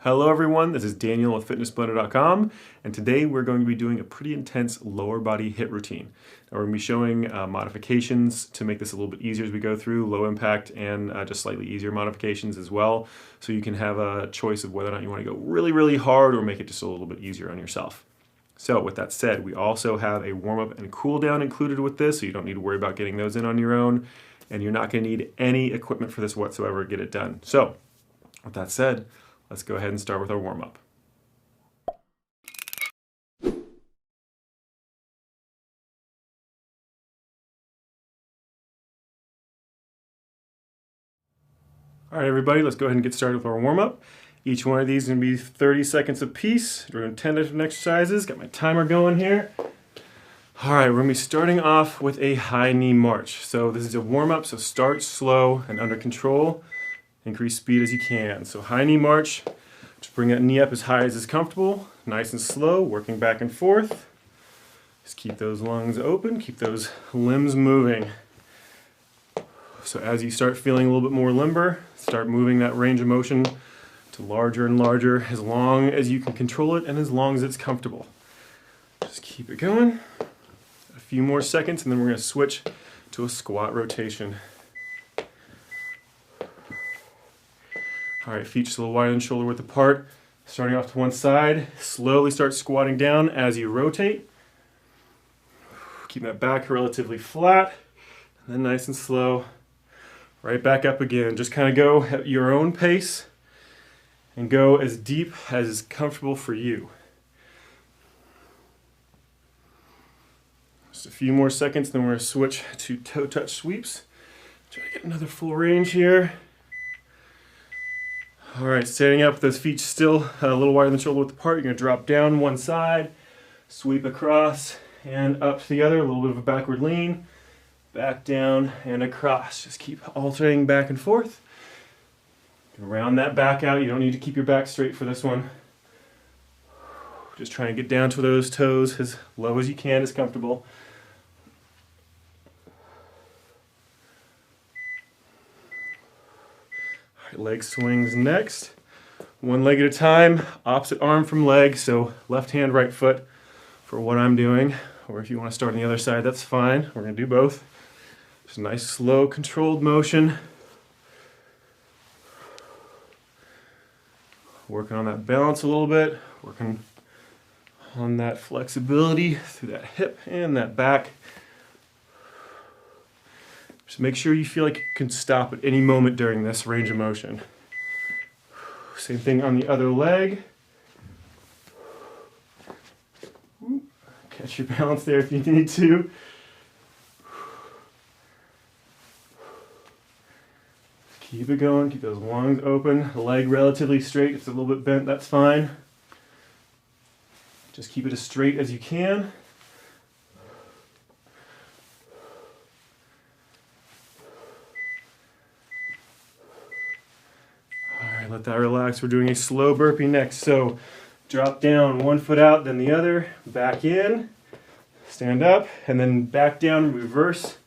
Hello everyone, this is Daniel with fitnessblender.com, and today we're going to be doing a pretty intense lower body HIIT routine. Now we're going to be showing modifications to make this a little bit easier as we go through, low impact and just slightly easier modifications as well, so you can have a choice of whether or not you want to go really hard or make it just a little bit easier on yourself. So with that said, we also have a warm-up and cool down included with this, so you don't need to worry about getting those in on your own, and you're not going to need any equipment for this whatsoever to get it done. So with that said, let's go ahead and start with our warm-up. All right, everybody, let's go ahead and get started with our warm-up. Each one of these is going to be 30 seconds apiece. We're doing 10 different exercises. Got my timer going here. All right, we're going to be starting off with a high knee march. So this is a warm-up, so start slow and under control. Increase speed as you can. So high knee march. Just bring that knee up as high as is comfortable, nice and slow, working back and forth. Just keep those lungs open, keep those limbs moving. So as you start feeling a little bit more limber, start moving that range of motion to larger and larger as long as you can control it and as long as it's comfortable. Just keep it going. A few more seconds and then we're going to switch to a squat rotation. All right, feet just a little wider than shoulder width apart. Starting off to one side, slowly start squatting down as you rotate. Keep that back relatively flat, and then nice and slow, right back up again. Just kind of go at your own pace and go as deep as is comfortable for you. Just a few more seconds, then we're going to switch to toe touch sweeps. Try to get another full range here. All right, standing up with those feet still a little wider than shoulder width apart, you're going to drop down one side, sweep across and up to the other, a little bit of a backward lean, back down and across. Just keep alternating back and forth. Round that back out. You don't need to keep your back straight for this one. Just try and get down to those toes as low as you can, as comfortable. Leg swings next. One leg at a time, opposite arm from leg, so left hand, right foot for what I'm doing. Or if you want to start on the other side, that's fine. We're going to do both. Just a nice, slow, controlled motion. Working on that balance a little bit, working on that flexibility through that hip and that back. Just make sure you feel like you can stop at any moment during this range of motion. Same thing on the other leg. Catch your balance there if you need to. Keep it going, keep those lungs open, the leg relatively straight. If it's a little bit bent, that's fine. Just keep it as straight as you can. Let that relax. We're doing a slow burpee next. So drop down, one foot out, then the other, back in, stand up, and then back down, reverse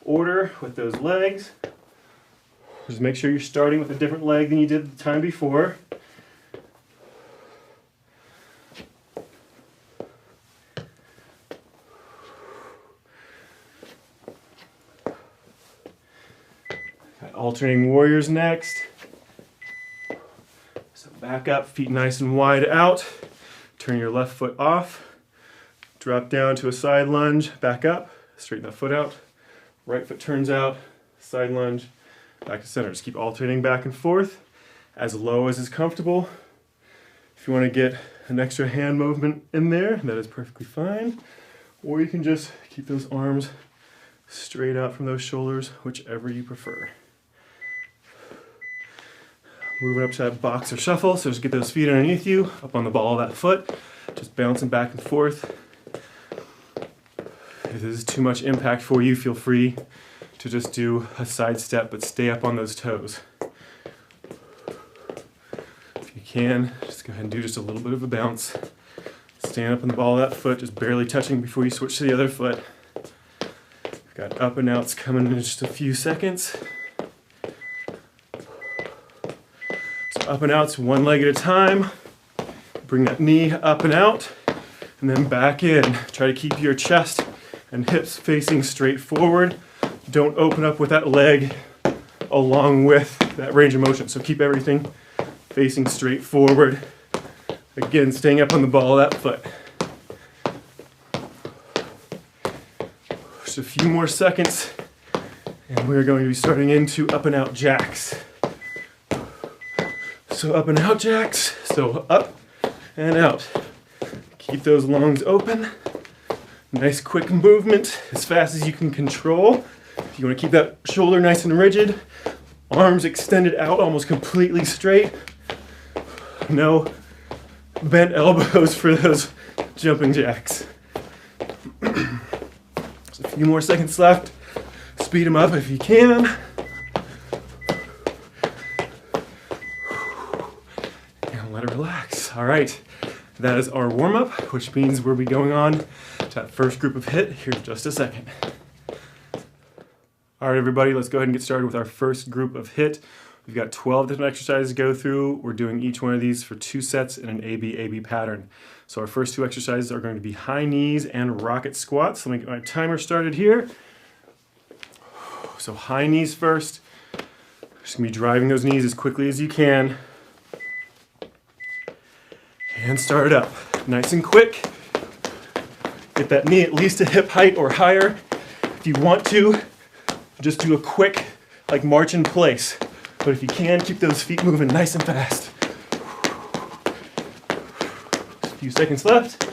order with those legs. Just make sure you're starting with a different leg than you did the time before. Got alternating warriors next. Back up, feet nice and wide out. Turn your left foot off. Drop down to a side lunge, back up, straighten that foot out. Right foot turns out, side lunge, back to center. Just keep alternating back and forth as low as is comfortable. If you want to get an extra hand movement in there, that is perfectly fine. Or you can just keep those arms straight out from those shoulders, whichever you prefer. Moving up to that box or shuffle, so just get those feet underneath you, up on the ball of that foot, just bouncing back and forth. If this is too much impact for you, feel free to just do a side step, but stay up on those toes. If you can, just go ahead and do just a little bit of a bounce. Stand up on the ball of that foot, just barely touching before you switch to the other foot. We've got up and outs coming in just a few seconds. Up and outs one leg at a time. Bring that knee up and out, and then back in. Try to keep your chest and hips facing straight forward. Don't open up with that leg along with that range of motion. So keep everything facing straight forward. Again, staying up on the ball of that foot. Just a few more seconds, and we're going to be starting into up and out jacks. So up and out jacks, so up and out. Keep those lungs open. Nice quick movement, as fast as you can control. If you want to keep that shoulder nice and rigid, arms extended out almost completely straight. No bent elbows for those jumping jacks. Just a few more seconds left. Speed them up if you can. And let it relax. All right, that is our warm-up, which means we'll be going on to that first group of HIIT here in just a second. All right, everybody, let's go ahead and get started with our first group of HIIT. We've got 12 different exercises to go through. We're doing each one of these for 2 sets in an AB-AB pattern. So our first 2 exercises are going to be high knees and rocket squats. Let me get my timer started here. So high knees first. Just gonna be driving those knees as quickly as you can. And start it up. Nice and quick. Get that knee at least to hip height or higher. If you want to, just do a quick, like, march in place. But if you can, keep those feet moving nice and fast. A few seconds left.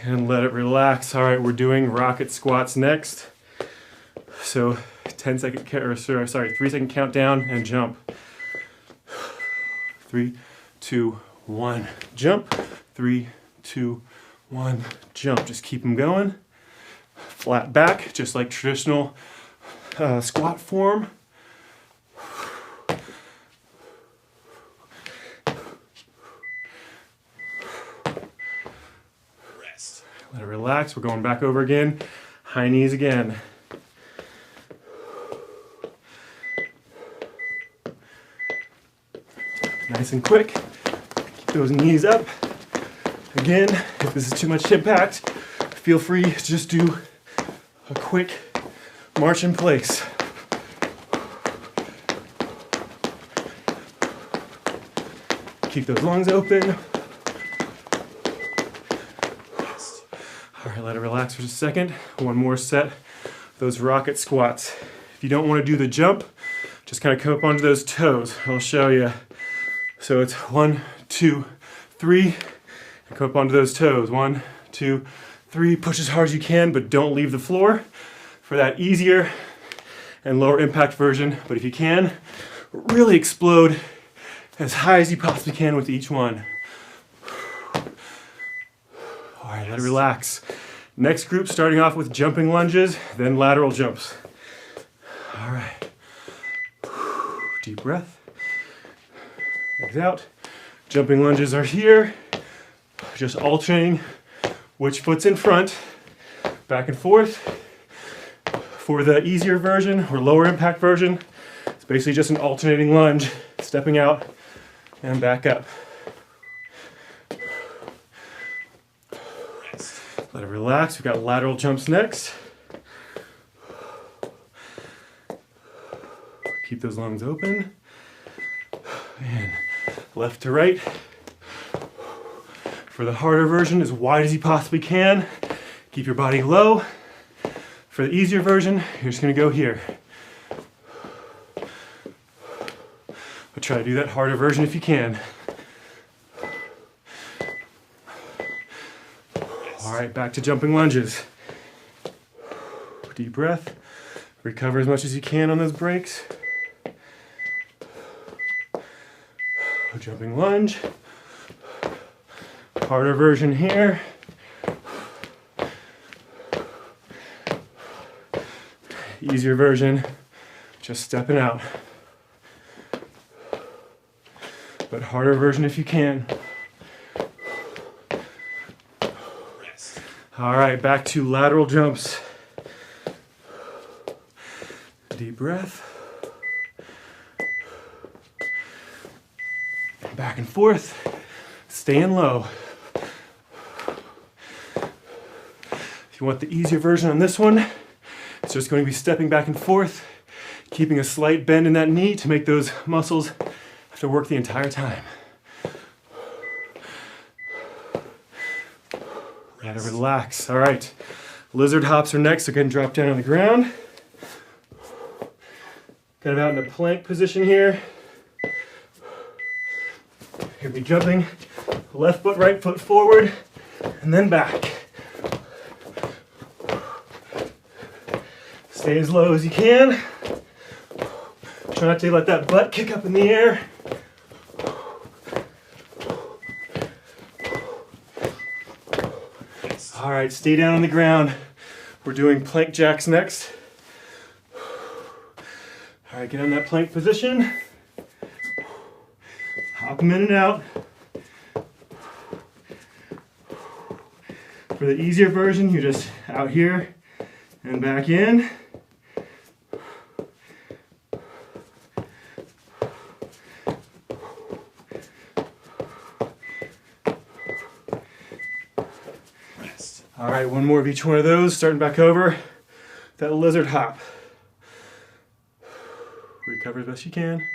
And let it relax. All right, we're doing rocket squats next. So 3-second countdown and jump. 3, 2, 1, jump. 3, 2, 1, jump. Just keep them going. Flat back, just like traditional squat form. Rest. Let it relax. We're going back over again. High knees again. Nice and quick. Keep those knees up. Again, if this is too much impact, feel free to just do a quick march in place. Keep those lungs open. All right, let it relax for just a second. One more set, those rocket squats. If you don't want to do the jump, just kind of come up onto those toes. I'll show you. So it's 1, 2, 3, and come up onto those toes. 1, 2, 3, push as hard as you can, but don't leave the floor for that easier and lower impact version. But if you can, really explode as high as you possibly can with each one. All right, let it relax. Next group, starting off with jumping lunges, then lateral jumps. All right. Deep breath. Legs out. Jumping lunges are here. Just alternating which foot's in front, back and forth. For the easier version or lower impact version, it's basically just an alternating lunge, stepping out and back up. Let it relax. We've got lateral jumps next. Keep those lungs open. And left to right. For the harder version, as wide as you possibly can. Keep your body low. For the easier version, you're just going to go here. But try to do that harder version if you can. All right, back to jumping lunges. Deep breath. Recover as much as you can on those breaks. Jumping lunge. Harder version here. Easier version, just stepping out. But harder version if you can. All right, back to lateral jumps. Deep breath. Back and forth, staying low. If you want the easier version on this one, it's just going to be stepping back and forth, keeping a slight bend in that knee to make those muscles have to work the entire time. Gotta relax. All right, lizard hops are next, so go ahead and drop down on the ground. Kind of out in a plank position here. You'll be jumping left foot, right foot forward, and then back. Stay as low as you can. Try not to let that butt kick up in the air. All right, stay down on the ground. We're doing plank jacks next. All right, get on that plank position. Hop them in and out. For the easier version, you're just out here and back in. All right, one more of each one of those, starting back over. That lizard hop. Recover as best you can.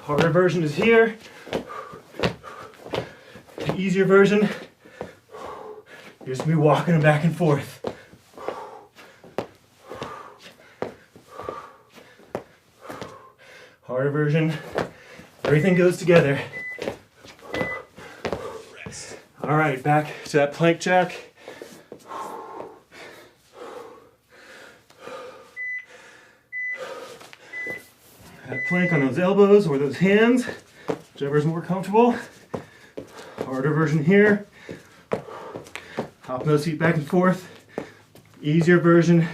Harder version is here. The easier version, you're just gonna be walking them back and forth. Harder version, everything goes together. All right, back to that plank jack. That plank on those elbows or those hands, whichever is more comfortable. Harder version here. Hopping those feet back and forth. Easier version,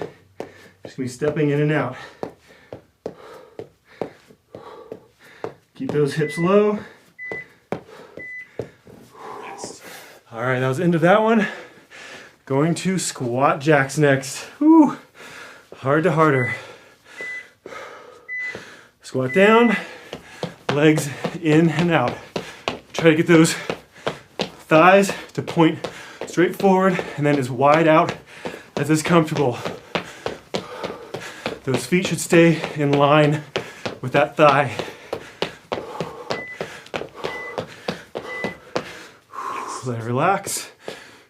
just gonna be stepping in and out. Keep those hips low. All right, that was the end of that one. Going to squat jacks next. Whew. Hard to harder. Squat down, legs in and out. Try to get those thighs to point straight forward and then as wide out as is comfortable. Those feet should stay in line with that thigh. Let it relax.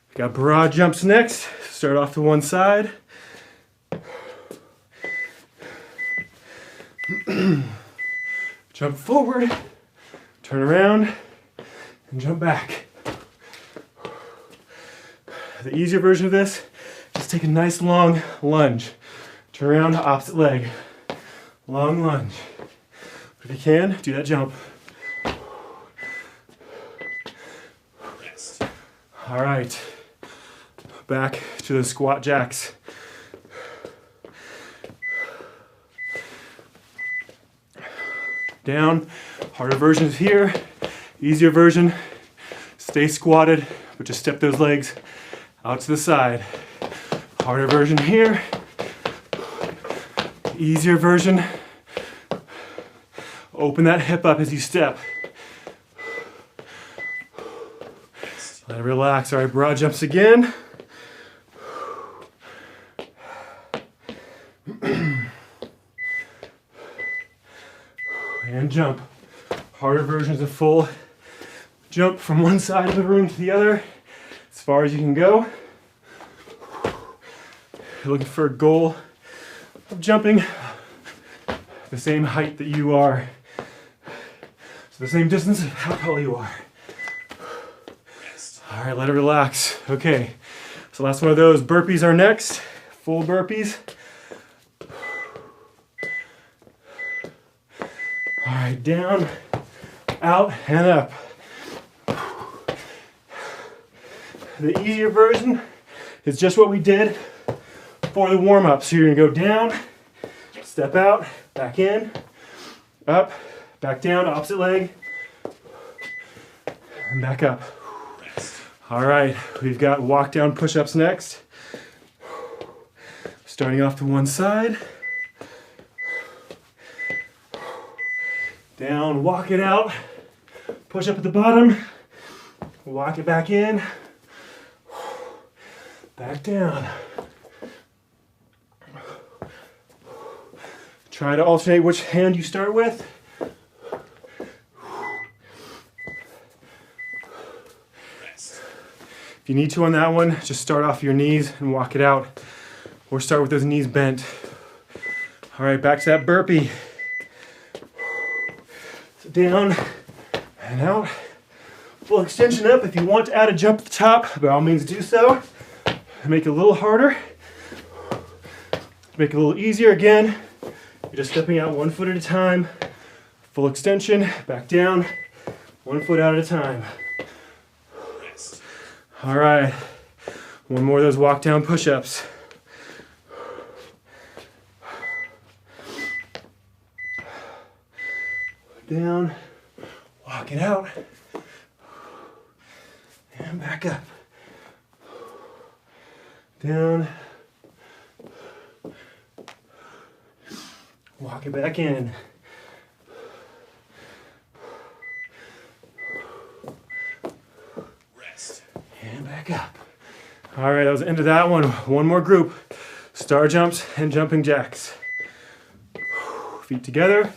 We got broad jumps next. Start off to one side. Jump forward, turn around, and jump back. The easier version of this, just take a nice long lunge. Turn around, opposite leg. Long lunge. If you can, do that jump. All right, back to the squat jacks. Down, harder version is here, easier version, stay squatted, but just step those legs out to the side. Harder version here, easier version, open that hip up as you step. Let it relax. All right, broad jumps again. And jump. Harder versions of full jump from one side of the room to the other, as far as you can go. You're looking for a goal of jumping the same height that you are. So the same distance of how tall you are. All right, let it relax. Okay, so last one of those. Burpees are next. Full burpees. All right, down, out, and up. The easier version is just what we did for the warm-up. So you're gonna go down, step out, back in, up, back down, opposite leg, and back up. All right, we've got walk down push-ups next. Starting off to one side. Down, walk it out. Push up at the bottom. Walk it back in. Back down. Try to alternate which hand you start with. If you need to on that one, just start off your knees and walk it out. Or start with those knees bent. All right, back to that burpee. So down and out. Full extension up. If you want to add a jump at the top, by all means do so. Make it a little harder. Make it a little easier again. You're just stepping out 1 foot at a time. Full extension, back down, 1 foot out at a time. All right, one more of those walk down push-ups. Down, walk it out, and back up. Down, walk it back in. Rest. And back up. All right, that was the end of that one. One more group. Star jumps and jumping jacks. Feet together.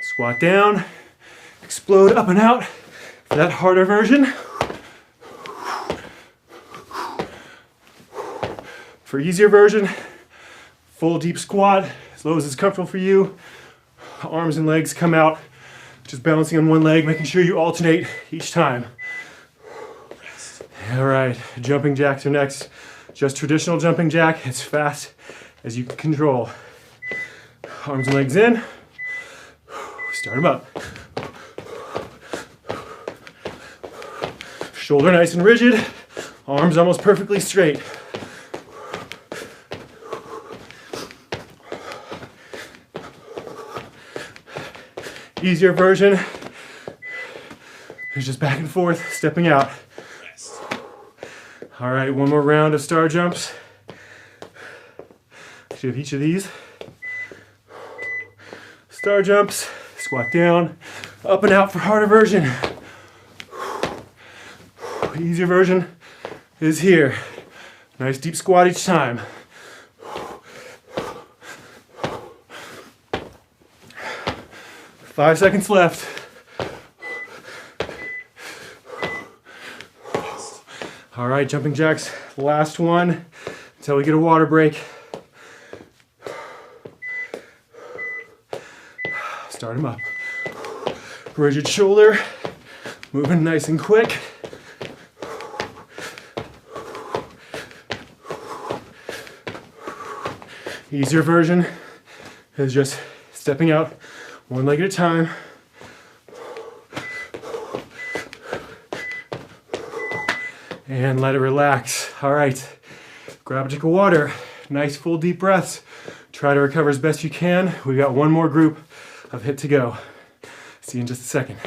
Squat down. Explode up and out for that harder version. For easier version, full deep squat, as low as it's comfortable for you. Arms and legs come out, just balancing on one leg, making sure you alternate each time. All right, jumping jacks are next. Just traditional jumping jack, as fast as you can control. Arms and legs in. Start them up. Shoulder nice and rigid, arms almost perfectly straight. Easier version is just back and forth, stepping out. All right, one more round of star jumps. Should have each of these. Star jumps, squat down, up and out for harder version. Easier version is here. Nice deep squat each time. 5 seconds left. All right, jumping jacks, last one until we get a water break. Start them up. Rigid shoulder, moving nice and quick. Easier version is just stepping out one leg at a time. And let it relax. All right, grab a drink of water. Nice full deep breaths. Try to recover as best you can. We've got one more group of HIIT to go. See you in just a second.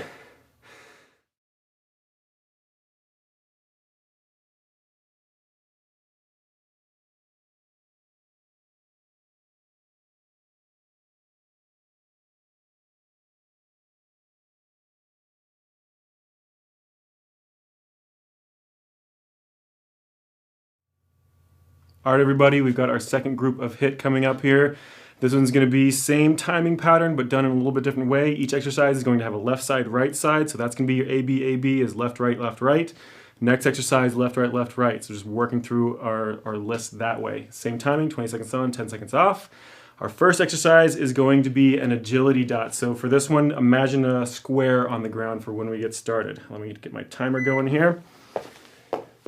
All right, everybody, we've got our second group of HIIT coming up here. This one's going to be same timing pattern, but done in a little bit different way. Each exercise is going to have a left side, right side. So that's going to be your AB is left, right, left, right. Next exercise, left, right, left, right. So just working through our list that way. Same timing, 20 seconds on, 10 seconds off. Our first exercise is going to be an agility dot. So for this one, imagine a square on the ground for when we get started. Let me get my timer going here.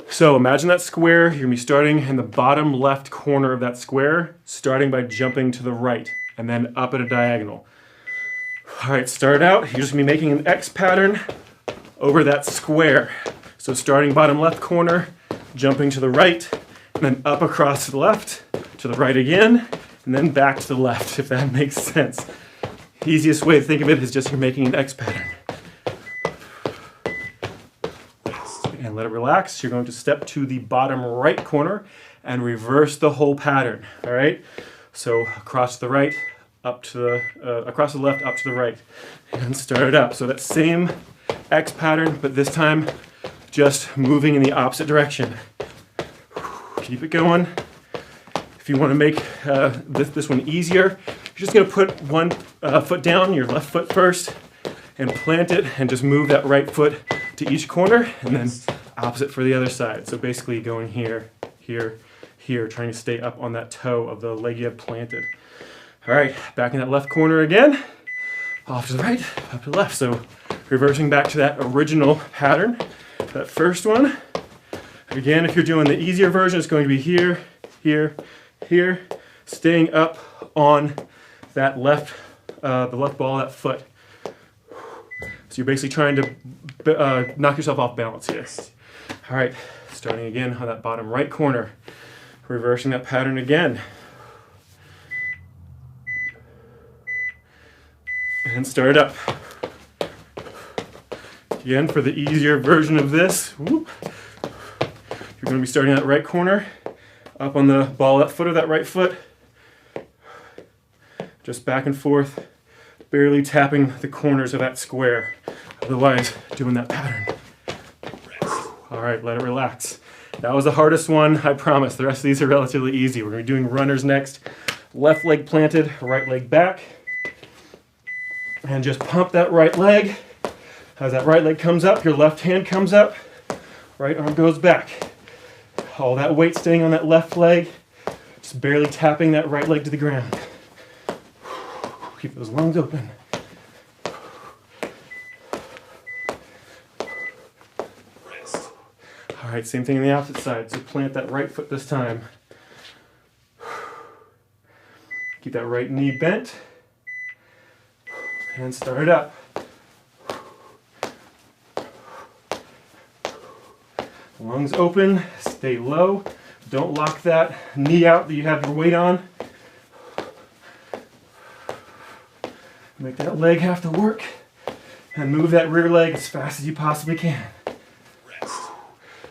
So imagine that square. You're going to be starting in the bottom left corner of that square, starting by jumping to the right and then up at a diagonal. All right, start out. You're just going to be making an X pattern over that square. So starting bottom left corner, jumping to the right, and then up across to the left, to the right again, and then back to the left, if that makes sense. The easiest way to think of it is just you're making an X pattern. And let it relax. You're going to step to the bottom right corner and reverse the whole pattern. All right? So across to the right, up to the, across the left, up to the right, and start it up. So that same X pattern, but this time just moving in the opposite direction. Keep it going. If you want to make this one easier, you're just going to put one foot down, your left foot first, and plant it, and just move that right foot to each corner, and then opposite for the other side. So basically going here, here, here, trying to stay up on that toe of the leg you have planted. All right, back in that left corner again, off to the right, up to the left. So reversing back to that original pattern, that first one. Again, if you're doing the easier version, it's going to be here, here, here, staying up on that left, the left ball of that foot. So you're basically trying to knock yourself off balance here. All right, starting again on that bottom right corner, reversing that pattern again. And start it up. Again, for the easier version of this, whoop, you're going to be starting that right corner, up on the ball of that foot of that right foot, just back and forth, barely tapping the corners of that square, otherwise doing that pattern. All right, let it relax. That was the hardest one, I promise. The rest of these are relatively easy. We're going to be doing runners next. Left leg planted, right leg back. And just pump that right leg. As that right leg comes up, your left hand comes up, right arm goes back. All that weight staying on that left leg, just barely tapping that right leg to the ground. Keep those lungs open. Rest. All right, same thing on the opposite side. So plant that right foot this time. Keep that right knee bent. And start it up. Lungs open, stay low. Don't lock that knee out that you have your weight on. Make that leg have to work. And move that rear leg as fast as you possibly can. Rest.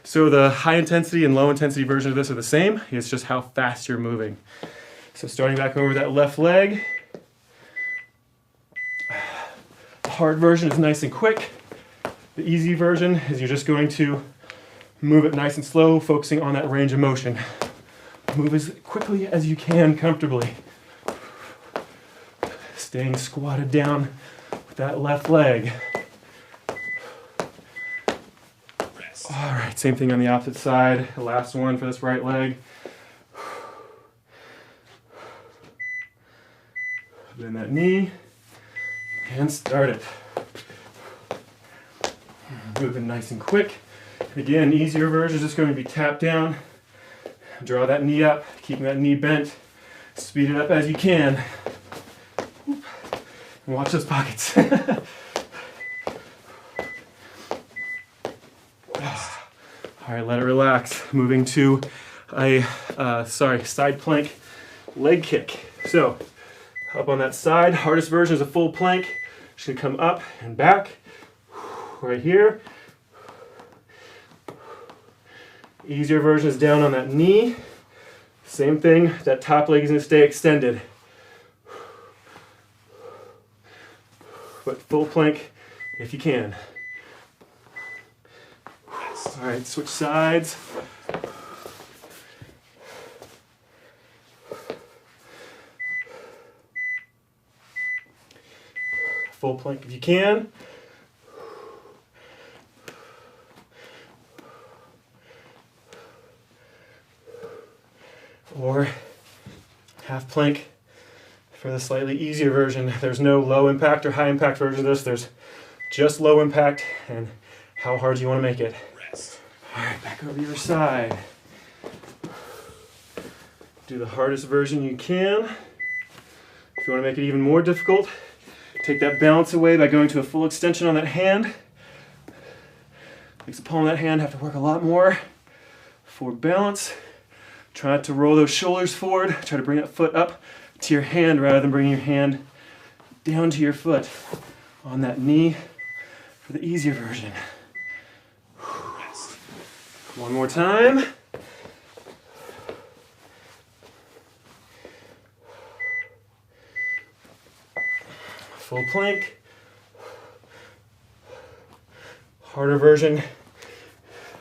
So the high intensity and low intensity version of this are the same. It's just how fast you're moving. So starting back over that left leg. Hard version is nice and quick. The easy version is you're just going to move it nice and slow, focusing on that range of motion. Move as quickly as you can comfortably. Staying squatted down with that left leg. Rest. All right, same thing on the opposite side. The last one for this right leg. Bend that knee. And start it. Moving nice and quick. Again, easier version is just going to be tap down, draw that knee up, keeping that knee bent, speed it up as you can. And watch those pockets. All right, let it relax. Moving to a side plank leg kick. So up on that side, hardest version is a full plank. Just gonna come up and back, right here. Easier version is down on that knee. Same thing, that top leg is gonna stay extended. But full plank if you can. All right, switch sides. Full plank if you can. Or half plank for the slightly easier version. There's no low impact or high impact version of this. There's just low impact and how hard you want to make it. Rest. All right, back over the other side. Do the hardest version you can. If you want to make it even more difficult, take that balance away by going to a full extension on that hand. Makes the palm of that hand have to work a lot more for balance. Try not to roll those shoulders forward. Try to bring that foot up to your hand rather than bringing your hand down to your foot on that knee for the easier version. One more time. full plank. Harder version,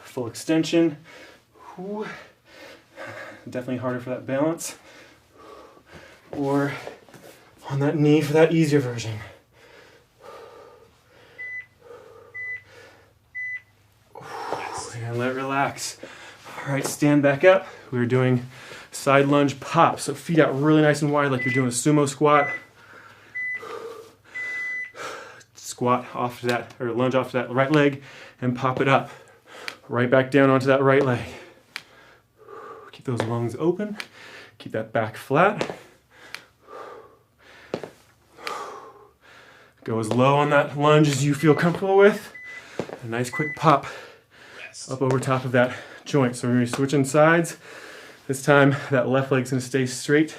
full extension. Whew. Definitely harder for that balance. Or on that knee for that easier version. And let it relax. All right, stand back up. We're doing side lunge pop. So feet out really nice and wide like you're doing a sumo squat. Squat off to that, or lunge off to that right leg and pop it up. Right back down onto that right leg. Keep those lungs open. Keep that back flat. Go as low on that lunge as you feel comfortable with. A nice quick pop up over top of that joint. So we're going to be switching sides. This time that left leg's going to stay straight.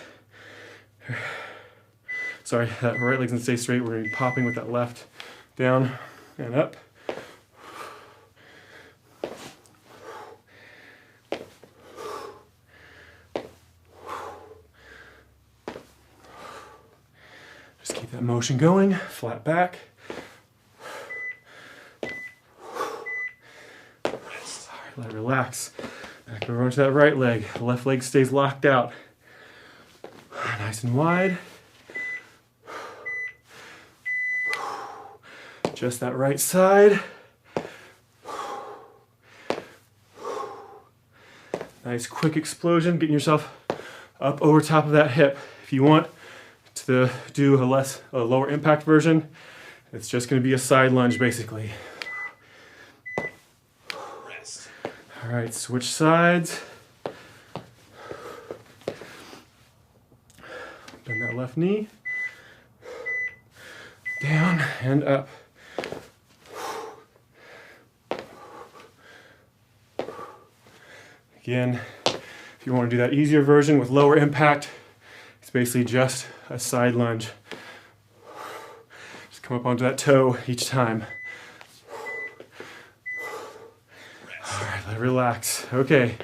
Sorry, that right leg's going to stay straight. We're going to be popping with that left down and up. Just keep that motion going, flat back. Let it relax. Back over onto that right leg. Left leg stays locked out. Nice and wide. Just that right side. Nice quick explosion, getting yourself up over top of that hip. If you want to do a lower impact version, it's just going to be a side lunge basically. All right, switch sides. Bend that left knee. Down and up. Again, if you want to do that easier version with lower impact, it's basically just a side lunge. Just come up onto that toe each time. Relax. Okay,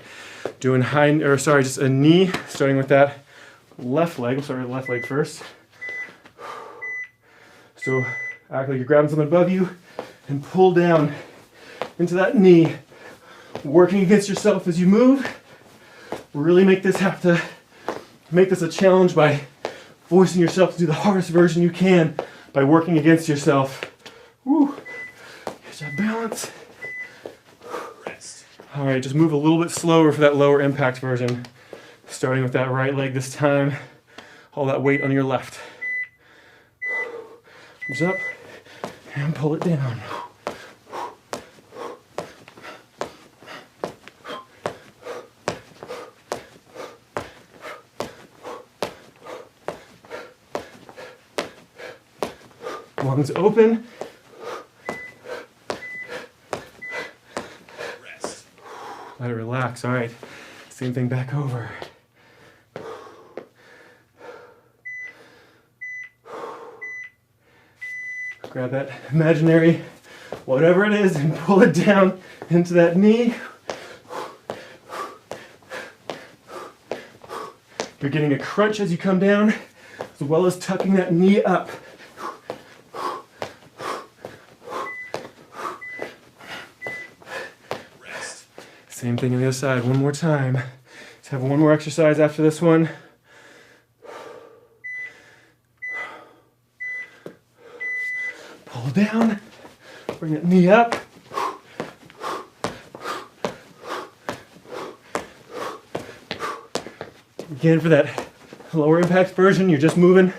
doing just a knee, starting with that left leg. We'll start with the left leg first. So act like you're grabbing something above you and pull down into that knee, working against yourself as you move. Really make this a challenge by forcing yourself to do the hardest version you can by working against yourself. Woo. Get that balance. All right, just move a little bit slower for that lower impact version. Starting with that right leg this time. All that weight on your left. Arms up and pull it down. Lungs open. Let it relax. All right, same thing back over. Grab that imaginary, whatever it is, and pull it down into that knee. You're getting a crunch as you come down, as well as tucking that knee up. Same thing on the other side, one more time. Let's have one more exercise after this one. Pull down, bring that knee up. Again, for that lower impact version, you're just moving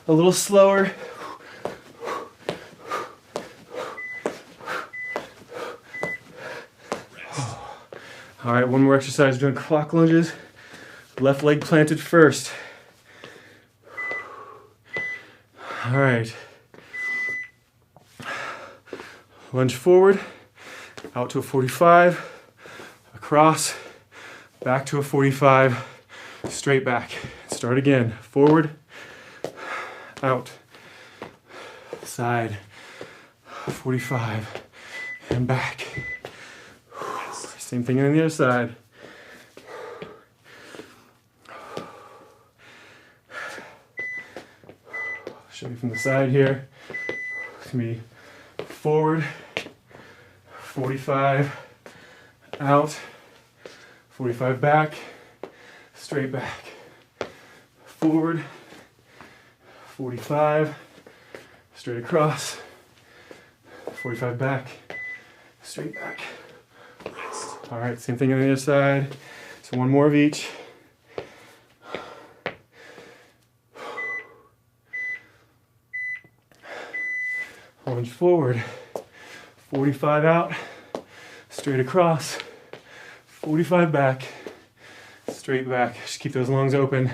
a little slower. All right, one more exercise, doing clock lunges. Left leg planted first. All right. Lunge forward, out to a 45, across, back to a 45, straight back. Start again, forward, out, side, 45, and back. Same thing on the other side. show you from the side here. It's gonna be forward, 45, out, 45 back, straight back, forward, 45, straight across, 45 back, straight back, rest. All right, same thing on the other side. So one more of each. Lunge forward, 45 out, straight across, 45 back, straight back. Just keep those lungs open.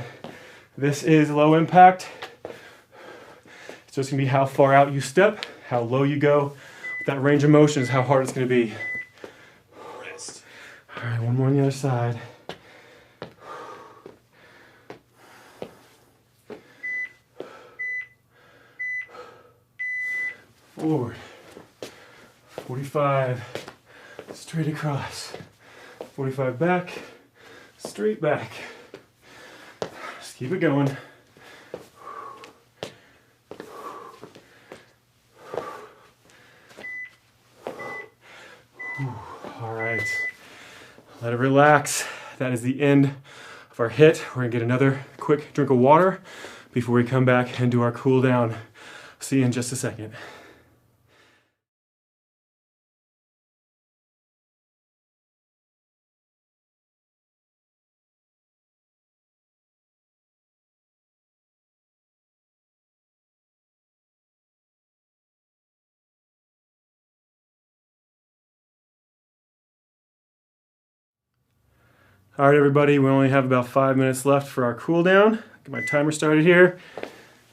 This is low impact. It's just gonna be how far out you step, how low you go. With that range of motion is how hard it's gonna be. Rest. All right, one more on the other side. Forward, 45, straight across, 45 back, straight back. Just keep it going. All right, let it relax. That is the end of our HIIT. We're gonna get another quick drink of water before we come back and do our cool down. See you in just a second. All right, everybody, we only have about 5 minutes left for our cool down. Get my timer started here.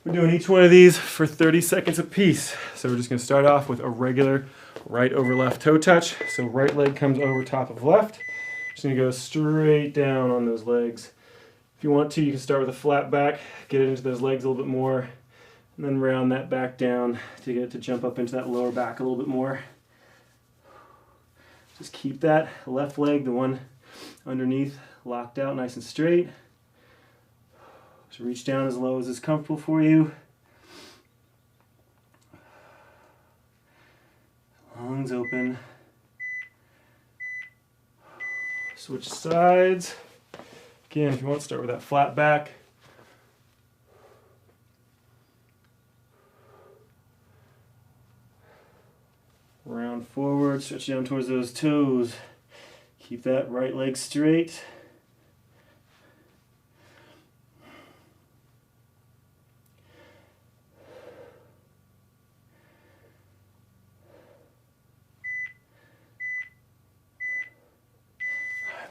We're doing each one of these for 30 seconds apiece. So we're just gonna start off with a regular right over left toe touch. So right leg comes over top of left. Just gonna go straight down on those legs. If you want to, you can start with a flat back, get it into those legs a little bit more, and then round that back down to get it to jump up into that lower back a little bit more. Just keep that left leg, the one underneath, locked out nice and straight. So reach down as low as is comfortable for you. Lungs open. Switch sides. Again, if you want, start with that flat back. Round forward, stretch down towards those toes. Keep that right leg straight.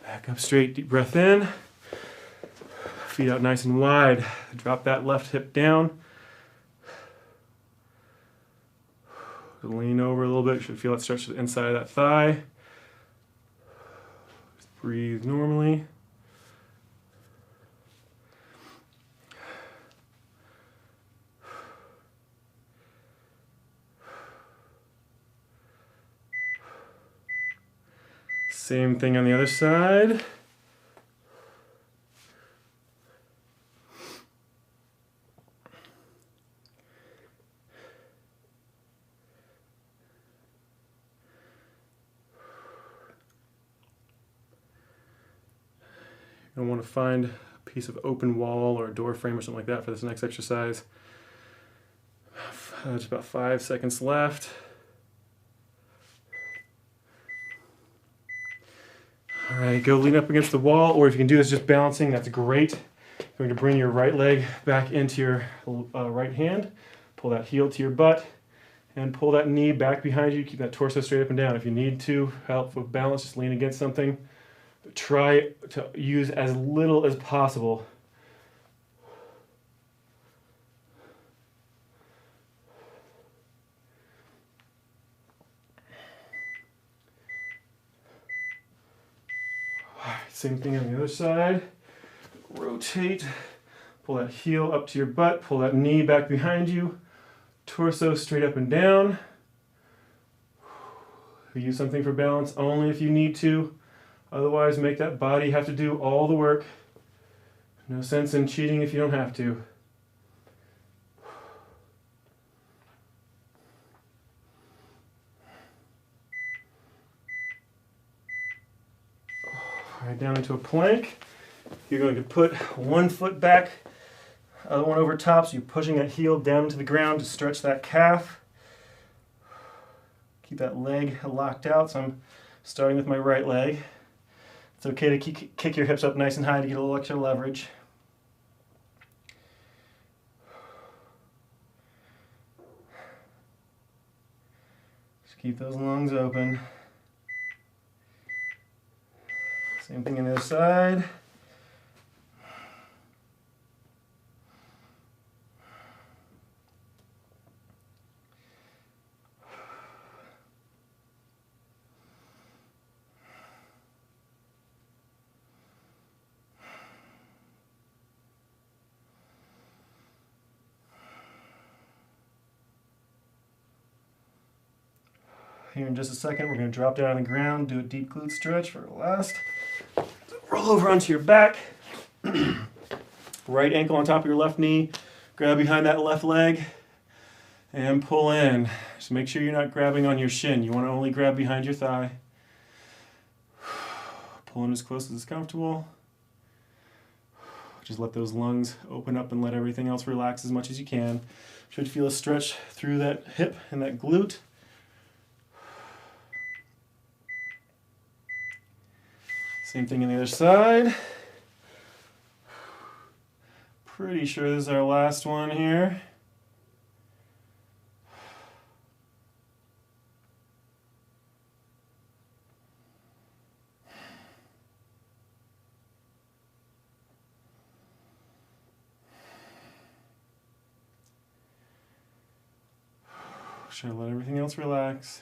Back up straight, deep breath in. Feet out nice and wide. Drop that left hip down. Lean over a little bit. You should feel it stretch to the inside of that thigh. Just breathe normally. Same thing on the other side. You're going to want to find a piece of open wall or a door frame or something like that for this next exercise. Just about 5 seconds left. All right, go lean up against the wall, or if you can do this just balancing, that's great. You're going to bring your right leg back into your right hand, pull that heel to your butt, and pull that knee back behind you. Keep that torso straight up and down. If you need to help with balance, just lean against something. Try to use as little as possible. All right, same thing on the other side. Rotate, pull that heel up to your butt, pull that knee back behind you, torso straight up and down. Use something for balance only if you need to. Otherwise, make that body have to do all the work. No sense in cheating if you don't have to. back down into a plank. You're going to put one foot back, other one over top, so you're pushing that heel down into the ground to stretch that calf. Keep that leg locked out, so I'm starting with my right leg. It's okay to kick your hips up nice and high to get a little extra leverage. Just keep those lungs open. Same thing on the other side. Here in just a second, we're going to drop down on the ground, do a deep glute stretch for the last. Roll over onto your back. Right ankle on top of your left knee. Grab behind that left leg and pull in. Just make sure you're not grabbing on your shin. You want to only grab behind your thigh. Pull in as close as it's comfortable. Just let those lungs open up and let everything else relax as much as you can. Should feel a stretch through that hip and that glute. Same thing on the other side. Pretty sure this is our last one here. Should I let everything else relax?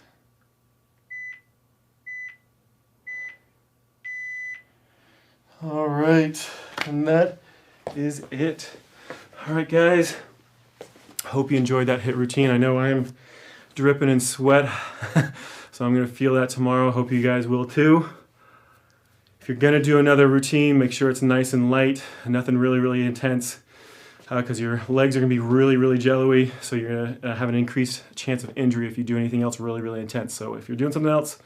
All right, and that is it. All right, guys. Hope you enjoyed that HIIT routine. I know I am dripping in sweat, so I'm gonna feel that tomorrow. Hope you guys will too. If you're gonna do another routine, make sure it's nice and light, nothing really, really intense, because your legs are gonna be really, really jello-y, so you're gonna have an increased chance of injury if you do anything else really, really intense. So if you're doing something else,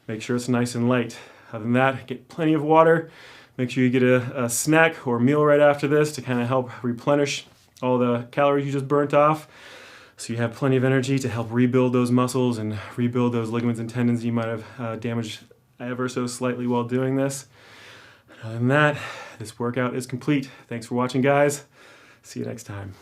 make sure it's nice and light. Other than that, get plenty of water. Make sure you get a snack or meal right after this to kind of help replenish all the calories you just burnt off, so you have plenty of energy to help rebuild those muscles and rebuild those ligaments and tendons you might have damaged ever so slightly while doing this. Other than that, this workout is complete. Thanks for watching, guys. See you next time.